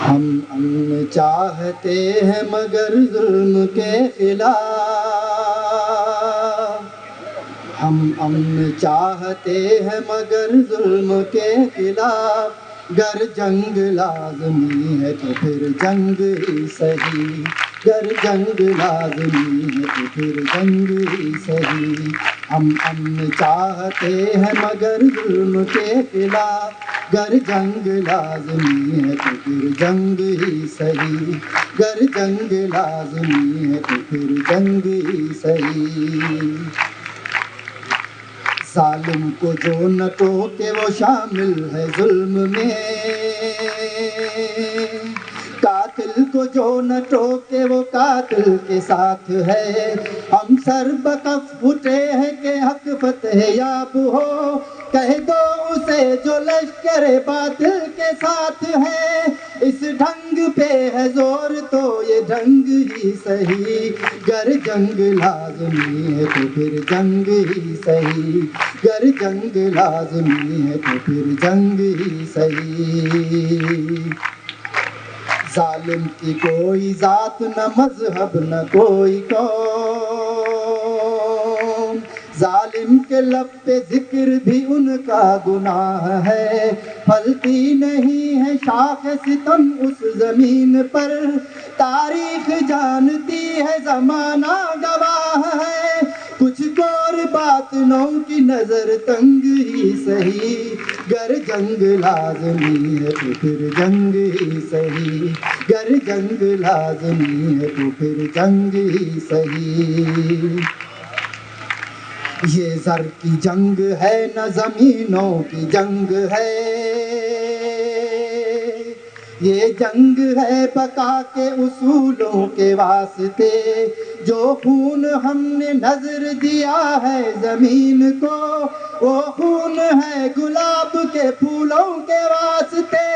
ہم امن چاہتے ہیں مگر ظلم کے خلاف، ہم امن چاہتے ہیں مگر ظلم کے خلاف، گر جنگ لازمی ہے تو پھر جنگ ہی صحیح، گر جنگ لازمی ہے تو پھر جنگ ہی صحیح، ہم امن چاہتے ہیں مگر ظلم کے خلاف، گر جنگ لازمی ہے تو پھر جنگ ہی صحیح، گر جنگ لازمی ہے تو پھر جنگ ہی صحیح۔ ظالم کو جو نہ ٹوکے وہ شامل ہے ظلم میں، قاتل کو جو نہ ٹوکے وہ قاتل کے ساتھ ہے، ہم سر بکف اٹھے ہیں کہ حق فتح یاب ہو، کہہ دو اسے جو لشکر باطل کے ساتھ ہے، اس ڈھنگ پہ ہے زور تو یہ ڈھنگ ہی صحیح، گر جنگ لازمی ہے تو پھر جنگ ہی صحیح، گر جنگ لازمی ہے تو پھر جنگ ہی صحیح۔ ظالم کی کوئی ذات نہ مذہب نہ کوئی قوم، ظالم کے لب پہ ذکر بھی ان کا گناہ ہے، پھلتی نہیں ہے شاخ ستم اس زمین پر، تاریخ جانتی ہے زمانہ گواہ ہے، کچھ گور باطنوں کی نظر تنگ ہی صحیح، گر جنگ لازمی ہے تو پھر جنگ ہی صحیح، گر جنگ لازمی ہے تو پھر جنگ ہی صحیح۔ یہ زر کی جنگ ہے نہ زمینوں کی جنگ ہے، یہ جنگ ہے بقا کے اصولوں کے واسطے، جو خون ہم نے نذر دیا ہے زمین کو، وہ خون ہے گلاب کے پھولوں کے واسطے،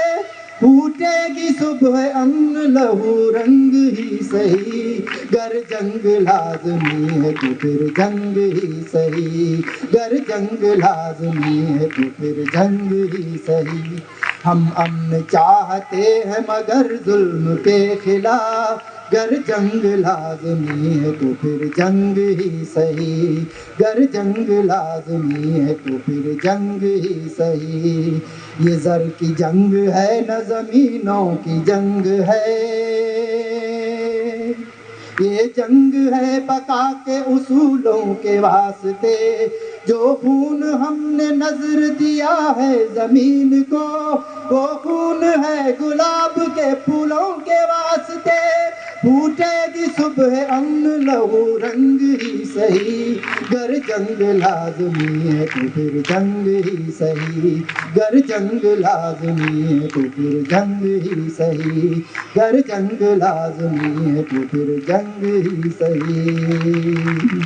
پھوٹے گی صبح امن لہو رنگ ہی صحیح، گر جنگ لازمی ہے تو پھر جنگ ہی صحیح، گر جنگ لازمی ہے تو پھر جنگ ہی صحیح، ہم امن چاہتے ہیں مگر ظلم کے خلاف، گر جنگ لازمی ہے تو پھر جنگ ہی صحیح، گر جنگ لازمی ہے تو پھر جنگ ہی صحیح۔ یہ زر کی جنگ ہے نہ زمینوں کی جنگ ہے، یہ جنگ ہے بقا کے اصولوں کے واسطے، جو خون ہم نے نذر دیا ہے زمین کو، وہ خون ہے گلاب کے پھولوں کے واسطے، پھوٹے گی صبح امن لہو رنگ ہی صحیح، گر جنگ لازمی ہے تو پھر جنگ ہی صحیح، گر جنگ لازمی ہے تو پھر جنگ ہی صحیح، گر جنگ لازمی ہے تو پھر جنگ ہی صحیح۔